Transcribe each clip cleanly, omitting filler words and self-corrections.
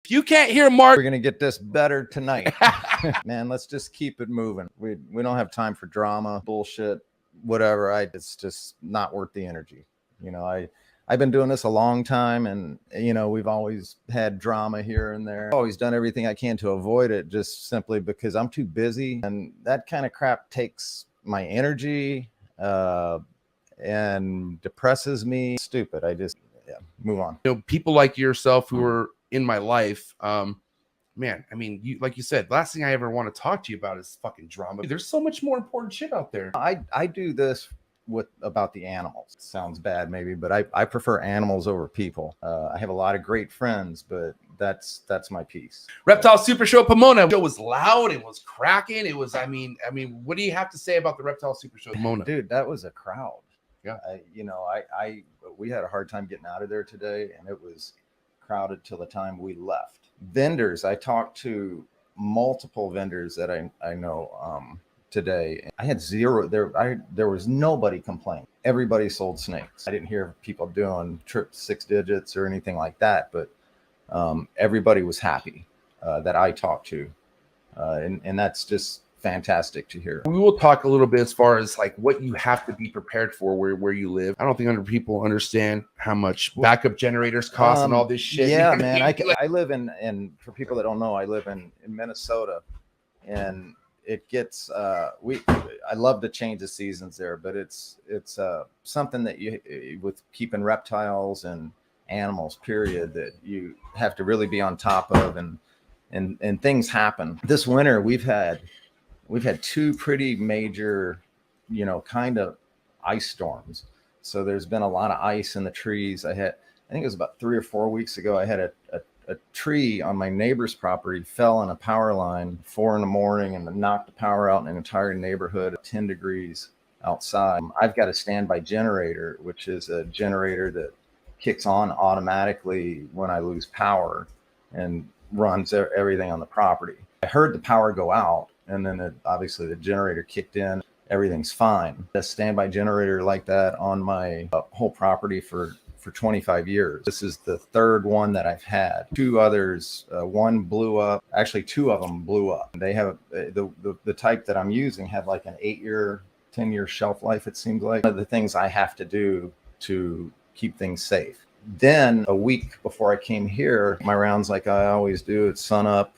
If you can't hear Mark, we're gonna get this better tonight. Man, let's just keep it moving. We don't have time for drama, bullshit, whatever. It's just not worth the energy. You know, I've been doing this a long time, and you know, we've always had drama here and there. I've always done everything I can to avoid it, just simply because I'm too busy, and that kind of crap takes my energy and depresses me. Stupid. I just move on. You know, people like yourself who are in my life, man, I mean, you, like you said, last thing I ever want to talk to you about is fucking drama. There's so much more important shit out there. I do this about the animals. It sounds bad maybe, but I prefer animals over people. I have a lot of great friends, but that's my piece. Reptile Super Show Pomona. It was loud. It was cracking. It was, I mean, what do you have to say about the Reptile Super Show Pomona? Dude, that was a crowd. Yeah. We had a hard time getting out of there today, and it was crowded till the time we left. Vendors, I talked to multiple vendors that I know today. I had zero there was nobody complaining. Everybody sold snakes. I didn't hear people doing trip 6 digits or anything like that, but everybody was happy that I talked to, and that's just fantastic to hear. We will talk a little bit as far as like what you have to be prepared for where you live. I don't think people understand how much backup generators cost and all this shit. Yeah, man. I live in for people that don't know, I live in Minnesota, and it gets I love to change the seasons there, but it's something that you, with keeping reptiles and animals period, that you have to really be on top of, and things happen. This winter we've had 2 pretty major, you know, kind of ice storms. So there's been a lot of ice in the trees. I think it was about 3 or 4 weeks ago, I had a tree on my neighbor's property fell on a power line 4 in the morning and knocked the power out in an entire neighborhood at 10 degrees outside. I've got a standby generator, which is a generator that kicks on automatically when I lose power and runs everything on the property. I heard the power go out, and then obviously the generator kicked in. Everything's fine. A standby generator like that on my whole property for 25 years. This is the 3rd one that I've had. 2 others, one blew up. Actually, 2 of them blew up. They have the type that I'm using had like an 8-year, 10-year shelf life, it seems like. One of the things I have to do to keep things safe. Then a week before I came here, my rounds like I always do, it's sun up,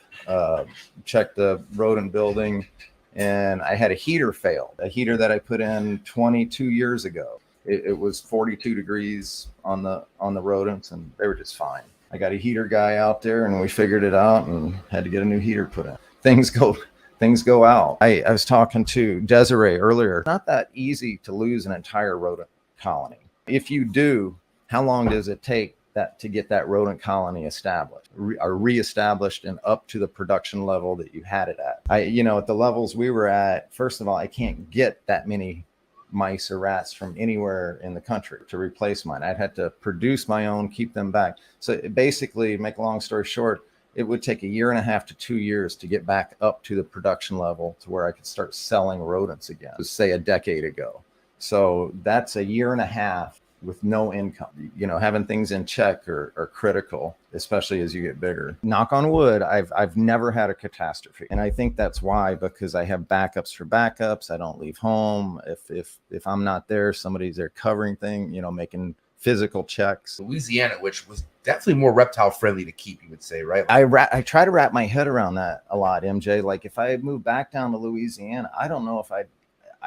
check the rodent building, and I had a heater fail. A heater that I put in 22 years ago. It was 42 degrees on the rodents, and they were just fine. I got a heater guy out there, and we figured it out and had to get a new heater put in. Things go out. I was talking to Desiree earlier. It's not that easy to lose an entire rodent colony. If you do, how long does it take to get that rodent colony established or reestablished and up to the production level that you had it at? At the levels we were at, first of all, I can't get that many mice or rats from anywhere in the country to replace mine. I'd have to produce my own, keep them back. So basically, make a long story short, it would take 1.5 to 2 years to get back up to the production level to where I could start selling rodents again, say a decade ago. So that's 1.5 years with no income. Having things in check are critical, especially as you get bigger. Knock on wood, I've never had a catastrophe. And I think that's why, because I have backups for backups. I don't leave home. If I'm not there, somebody's there covering things, making physical checks. Louisiana, which was definitely more reptile friendly to keep, you would say, right? I try to wrap my head around that a lot, MJ. Like if I moved back down to Louisiana, I don't know if I'd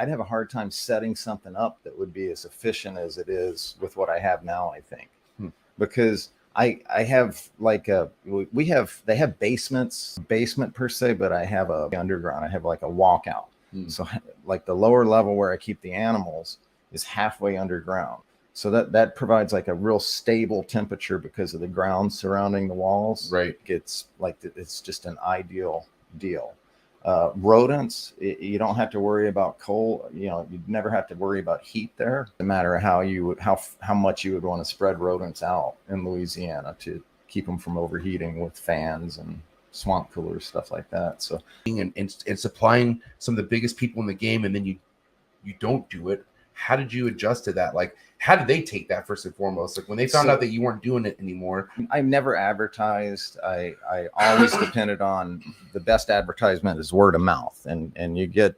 have a hard time setting something up that would be as efficient as it is with what I have now, I think. Because I have they have basement per se, but I have a underground. I have like a walkout. So like the lower level where I keep the animals is halfway underground. So that provides like a real stable temperature because of the ground surrounding the walls. Right. It's just an ideal deal. Rodents, you don't have to worry about cold. You'd never have to worry about heat there. No matter how much you would want to spread rodents out in Louisiana to keep them from overheating with fans and swamp coolers, stuff like that. So and supplying some of the biggest people in the game, and then you don't do it. how did you adjust to that? Like, how did they take that first and foremost? Like when they found out that you weren't doing it anymore? I've never advertised. I always depended on the best advertisement is word of mouth, and you get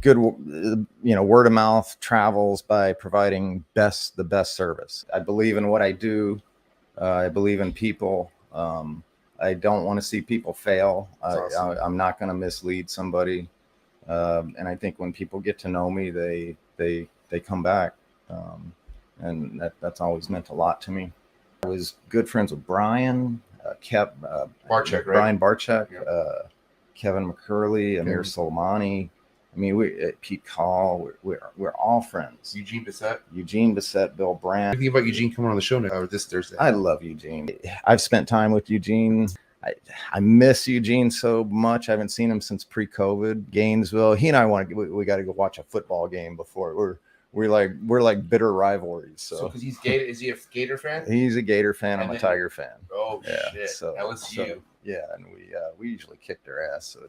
good, word of mouth travels by providing the best service. I believe in what I do. I believe in people. I don't want to see people fail. Awesome. I'm not going to mislead somebody. And I think when people get to know me, they come back. And that's always meant a lot to me. I was good friends with Brian, Barczyk, Brian Barczyk, yeah. Kevin McCurley, Amir Soleimani. I mean, Pete Call. We're all friends. Eugene Bissett, Bill Brandt. What do you think about Eugene coming on the show now, or this Thursday? I love Eugene. I've spent time with Eugene. I miss Eugene so much. I haven't seen him since pre-COVID. Gainesville. He and I we got to go watch a football game before. We're like bitter rivalries. So because he's Gator, is he a Gator fan? He's a Gator fan. I'm a Tiger fan. Oh yeah, shit! So LSU. Yeah, and we usually kick their ass. So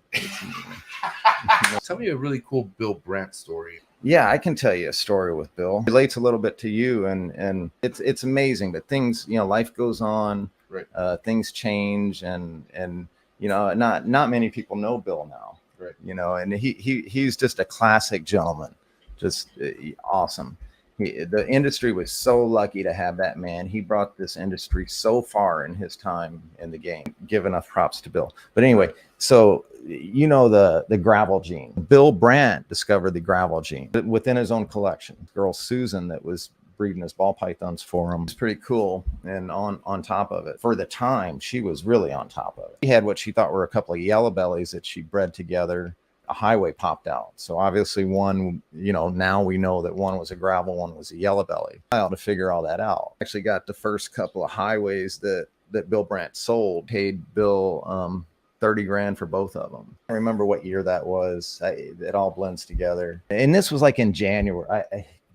tell me a really cool Bill Brandt story. Yeah, I can tell you a story with Bill. It relates a little bit to you, and it's amazing. But things, life goes on. Right. Things change, and not many people know Bill now. Right. And he's just a classic gentleman. Just awesome. The industry was so lucky to have that man. He brought this industry so far in his time in the game. Give enough props to Bill. But anyway, so the gravel gene. Bill Brandt discovered the gravel gene within his own collection. Girl Susan that was breeding his ball pythons for him. It's pretty cool. And on top of it, for the time, she was really on top of it. She had what she thought were a couple of yellow bellies that she bred together. A highway popped out. So obviously one, now we know that one was a gravel, one was a yellow belly. I ought to figure all that out. Actually got the first couple of highways that Bill Brandt sold, paid Bill 30 grand for both of them. I remember what year that was. It all blends together. And this was like in January,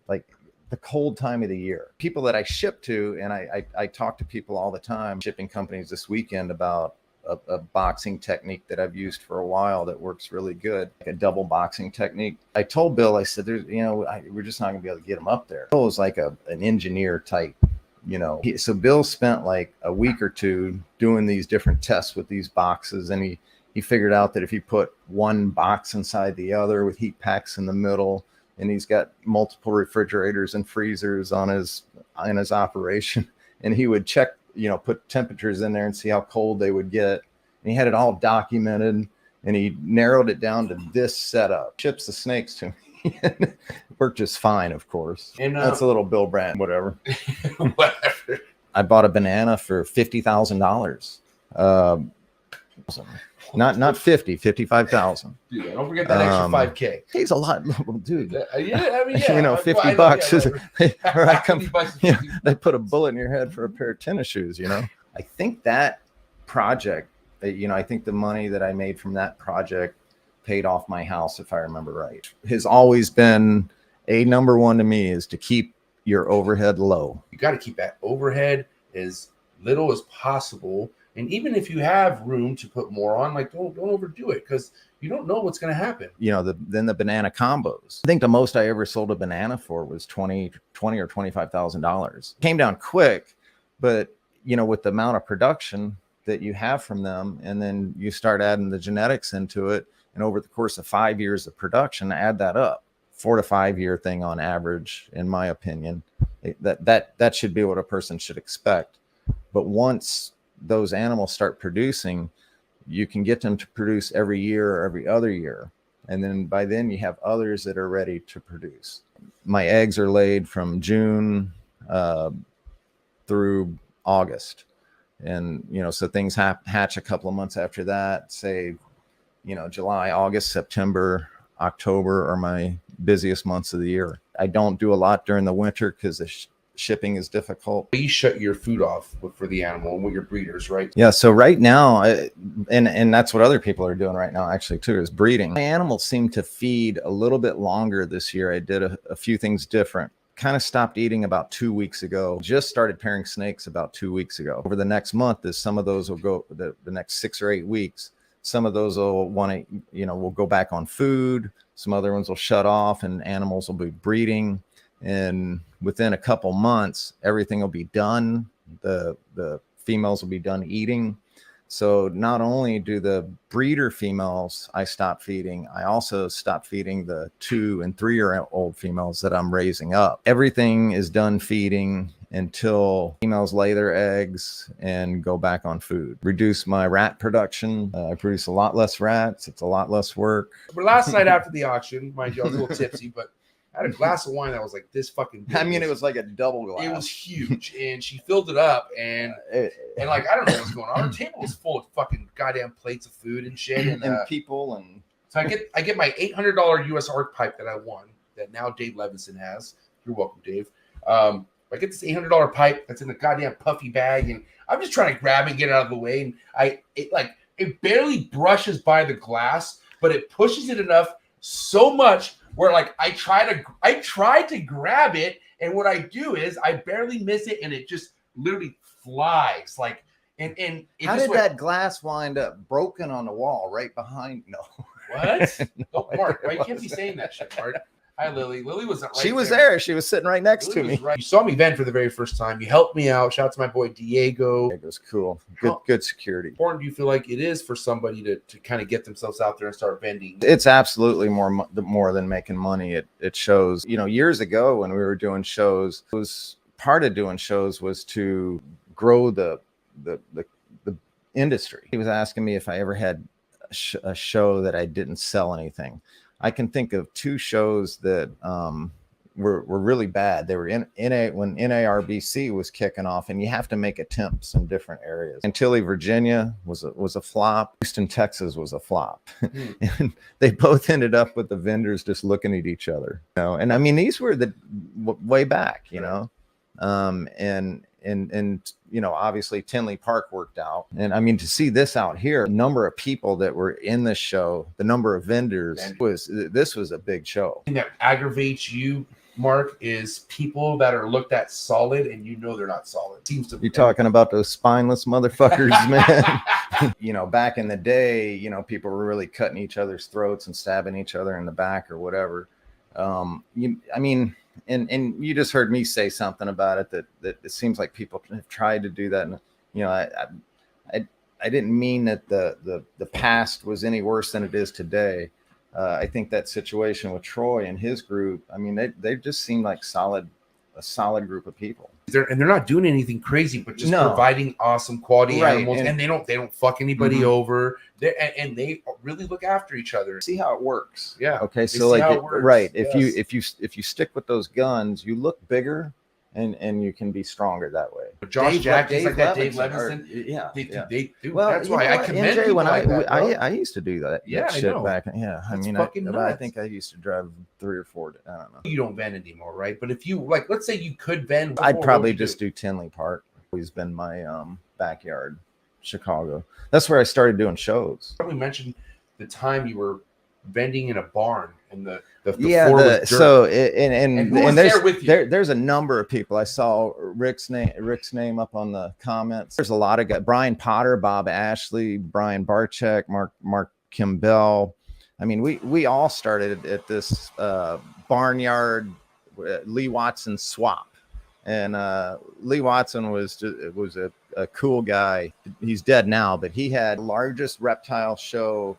like the cold time of the year. People that I ship to, and I talk to people all the time, shipping companies this weekend about a boxing technique that I've used for a while that works really good, like a double boxing technique. I told Bill, I said, we're just not gonna be able to get him up there. Bill was like an engineer type, so Bill spent like a week or two doing these different tests with these boxes, and he figured out that if he put one box inside the other with heat packs in the middle, and he's got multiple refrigerators and freezers in his operation, and he would check, put temperatures in there and see how cold they would get. And he had it all documented, and he narrowed it down to this setup. Ships the snakes to me. Worked just fine, of course. And that's a little Bill Brandt, whatever. Whatever. I bought a banana for $50,000. Not 55,000. Dude, don't forget that extra $5K. He's a lot, dude. Yeah, I mean, yeah. 50 bucks is. They put a bullet in your head for a pair of tennis shoes. I think that project. I think the money that I made from that project paid off my house, if I remember right. Has always been a number one to me is to keep your overhead low. You got to keep that overhead as little as possible. And even if you have room to put more on, like don't overdo it, because you don't know what's going to happen. Then the banana combos. I think the most I ever sold a banana for was $20,000 or $25,000. Came down quick, but with the amount of production that you have from them, and then you start adding the genetics into it, and over the course of 5 years of production, add that up. 4 to 5 year thing on average, in my opinion. That should be what a person should expect. But once those animals start producing, you can get them to produce every year or every other year. And then by then you have others that are ready to produce. My eggs are laid from June through August. And, so things hatch a couple of months after that, say, July, August, September, October are my busiest months of the year. I don't do a lot during the winter because the shipping is difficult. You shut your food off for the animal and with your breeders, right? Yeah. So right now, and that's what other people are doing right now, actually, too, is breeding. My animals seem to feed a little bit longer this year. I did a few things different. Kind of stopped eating about 2 weeks ago. Just started pairing snakes about 2 weeks ago. Over the next month, as some of those will go the next 6 or 8 weeks. Some of those will want to, will go back on food. Some other ones will shut off, and animals will be breeding. and within a couple months, everything will be done. The females will be done eating. So not only do the breeder females I stop feeding, I also stop feeding the 2 and 3 year old females that I'm raising up. Everything is done feeding until females lay their eggs and go back on food. Reduce my rat production. I produce a lot less rats. It's a lot less work. But last night after the auction, mind you, I was a little tipsy, but I had a glass of wine that was like this fucking big. I mean, it was like a double glass. It was huge, and she filled it up, and like I don't know what's going on. Her table was full of fucking goddamn plates of food and shit, and people, and so I get my $800 US arc pipe that I won, that now Dave Levinson has. You're welcome, Dave. I get this $800 pipe that's in the goddamn puffy bag, and I'm just trying to grab it and get it out of the way, and it barely brushes by the glass, but it pushes it enough so much where like I try to grab it, and what I do is I barely miss it, and it just literally flies like. And how did that glass wind up broken on the wall right behind? No. What? No, Mark, why you can't be saying that shit, Mark? Hi, Lily. Lily was right. She was there. She was sitting right next to me. Right. You saw me vent for the very first time. You helped me out. Shout out to my boy Diego. It was cool. Good security. Important do you feel like it is for somebody to kind of get themselves out there and start vending? It's absolutely more than making money. It shows. You know, years ago when we were doing shows, part of doing shows was to grow the industry. He was asking me if I ever had a show that I didn't sell anything. I can think of 2 shows that were really bad. They were when NARBC was kicking off, and you have to make attempts in different areas. Antilles, Virginia was a flop. Houston, Texas was a flop. And they both ended up with the vendors just looking at each other. You know? And I mean, these were way back, you know, and you know, obviously Tinley Park worked out. And I mean, to see this out here, the number of people that were in this show, the number of vendors, this was a big show. The thing that aggravates you, Mark, is people that are looked at solid and you know they're not solid. You're talking about those spineless motherfuckers, man. You know, back in the day, you know, people were really cutting each other's throats and stabbing each other in the back or whatever. I mean, and you just heard me say something about it that it seems like people have tried to do that. And, you know, I didn't mean that the past was any worse than it is today. I think that situation with Troy and his group, I mean, they just seem like a solid group of people. They're not doing anything crazy, but just providing awesome quality animals, and they don't fuck anybody over. And they really look after each other. See how it works. Yeah. Okay. So like, right. If you stick with those guns, you look bigger. And you can be stronger that way. But Josh Jack, just like that Dave Levinson, they do. Well, that's why I commend MJ, when I used to do that. Yeah, that shit I know. Back. Yeah, I mean, I think I used to drive 3 or 4. I don't know. You don't vend anymore, right? But if you like, let's say you could vend, I'd probably just do Tinley Park. Always been my backyard, Chicago. That's where I started doing shows. Probably mentioned the time you were vending in a barn and the so there's a number of people. I saw Rick's name up on the comments. There's a lot of guys: Brian Potter, Bob Ashley, Brian Barczyk, Mark Kimbell. I mean, we all started at this barnyard, Lee Watson swap, and Lee Watson was a cool guy. He's dead now, but he had the largest reptile show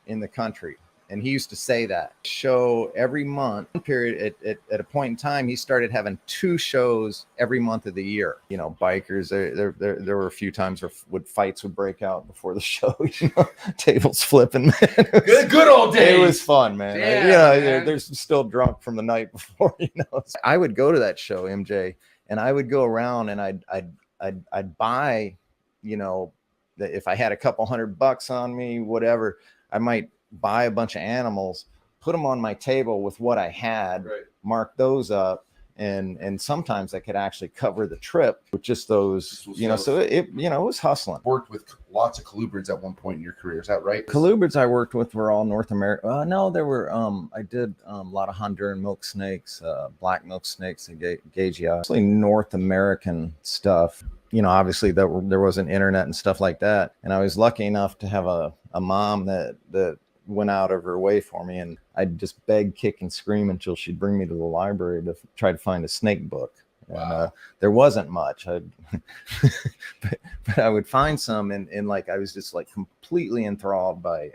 in the country. And he used to say that show every month period at a point in time, he started having 2 shows every month of the year. You know, bikers, there were a few times where fights would break out before the show, you know, tables flipping. Good old days. It was fun, man. Man. There's still drunk from the night before, you know. I would go to that show, MJ, and I would go around and I'd buy, you know, if I had a couple $100 on me, whatever, I might buy a bunch of animals, put them on my table with what I had, mark those up, and sometimes I could actually cover the trip with just those, you know. So it was hustling. Worked with lots of colubrids at one point in your career, is that right? Colubrids I worked with were all North America. No, there were I did a lot of Honduran milk snakes, black milk snakes, and Gagea, mostly North American stuff. You know, obviously there wasn't internet and stuff like that, and I was lucky enough to have a mom that went out of her way for me, and I'd just beg, kick, and scream until she'd bring me to the library to try to find a snake book. And there wasn't much. but I would find some, and like I was just like completely enthralled by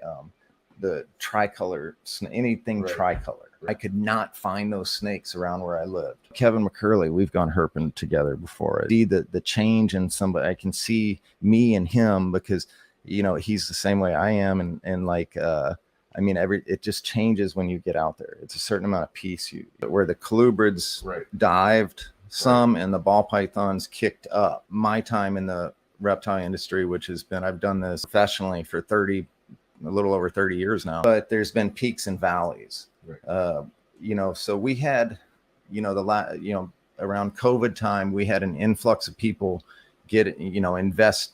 the tricolor, anything tricolor. I could not find those snakes around where I lived. Kevin McCurley, we've gone herping together before. I see the change in somebody. I can see me and him because, you know, he's the same way I am. And like, I mean, it just changes when you get out there. It's a certain amount of peace. Where the colubrids dived some and the ball pythons kicked up. My time in the reptile industry, which has been, I've done this professionally for a little over 30 years now, but there's been peaks and valleys. You know, so we had, you know, around COVID time, we had an influx of people invest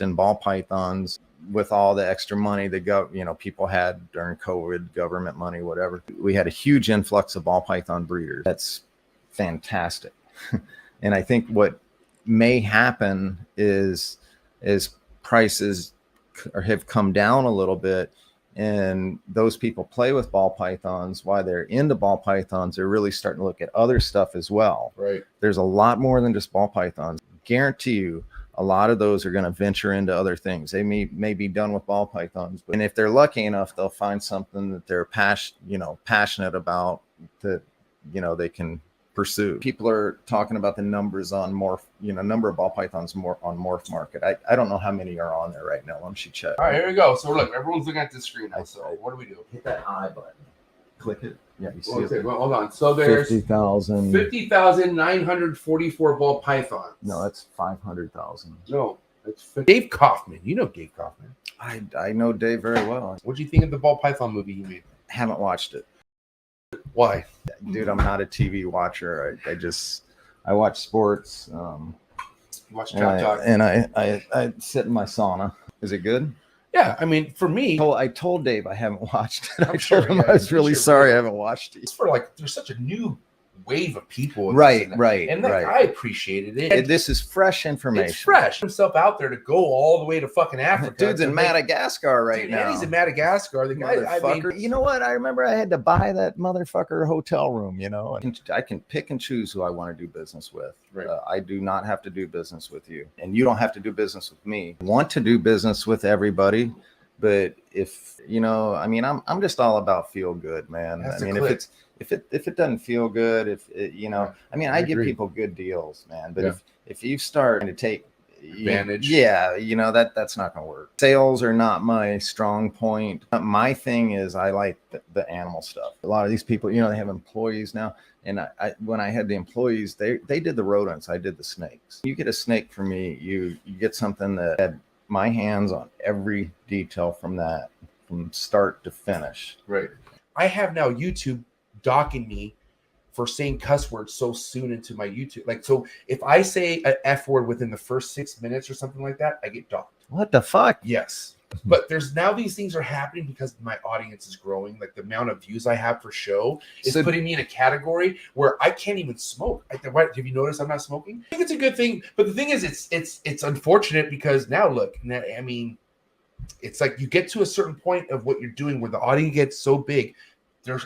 in ball pythons with all the extra money that people had during COVID, government money, whatever. We had a huge influx of ball python breeders. That's fantastic. And I think what may happen is prices have come down a little bit, and those people play with ball pythons. While they're into ball pythons, they're really starting to look at other stuff as well. There's a lot more than just ball pythons. Guarantee you a lot of those are going to venture into other things. They may be done with ball pythons, and if they're lucky enough, they'll find something that they're passionate about, that they can pursue. People are talking about the numbers on morph, number of ball pythons more on Morph Market. I don't know how many are on there right now. Let me check. All right, here we go. So look, everyone's looking at this screen now. So what do we do? Hit that I button. Click it. Yeah, you see it. Well, hold on. So there's 50,944 ball pythons. No, that's 500,000. No, that's Dave Kaufman. You know Dave Kaufman. I know Dave very well. What do you think of the ball python movie he made? Haven't watched it. Why? Dude, I'm not a TV watcher. I watch sports. You watch Talk. And I sit in my sauna. Is it good? Yeah, I mean, for me, I told Dave I haven't watched it. I told him I was really sorry I haven't watched it. It's for there's such a new wave of people. Right. And I appreciated it. This is fresh information. It's fresh. Himself out there to go all the way to fucking Africa. Dude's in Madagascar right now. And he's in Madagascar. The guy, you know what? I remember I had to buy that motherfucker hotel room, I can pick and choose who I want to do business with. I do not have to do business with you, and you don't have to do business with me. I want to do business with everybody, but if I'm just all about feel good, man. I mean, if it doesn't feel good, I give people good deals, man. But if you start to take advantage, that's not going to work. Sales are not my strong point. My thing is I like the animal stuff. A lot of these people, they have employees now. And when I had the employees, they did the rodents. I did the snakes. You get a snake from me, you get something that had my hands on every detail from start to finish. Right. I have now YouTube docking me for saying cuss words so soon into my YouTube. So if I say an F word within the first 6 minutes or something like that, I get docked. What the fuck? Yes. But there's now these things are happening because my audience is growing. Like the amount of views I have for show is putting me in a category where I can't even smoke. Have you noticed I'm not smoking? I think it's a good thing. But the thing is, it's unfortunate because now look, I mean, it's like you get to a certain point of what you're doing where the audience gets so big, you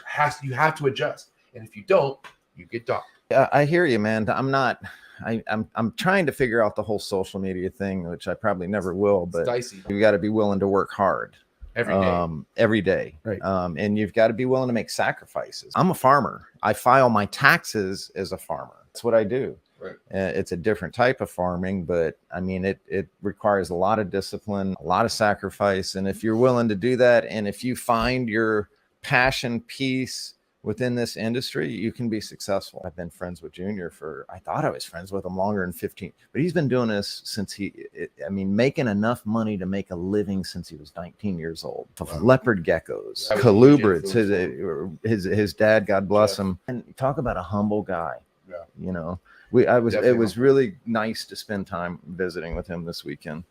have to adjust. And if you don't, you get docked. I hear you, man. I'm trying to figure out the whole social media thing, which I probably never will, but it's dicey. You got to be willing to work hard every day. Right. And you've got to be willing to make sacrifices. I'm a farmer. I file my taxes as a farmer. That's what I do. Right. It's a different type of farming, but I mean, it requires a lot of discipline, a lot of sacrifice. And if you're willing to do that, and if you find your passion piece within this industry, you can be successful. I've been friends with Junior I thought I was friends with him longer than 15, but he's been doing this since making enough money to make a living since he was 19 years old. Leopard geckos, colubrids, his dad, God bless him. And talk about a humble guy. Yeah. It was really nice to spend time visiting with him this weekend.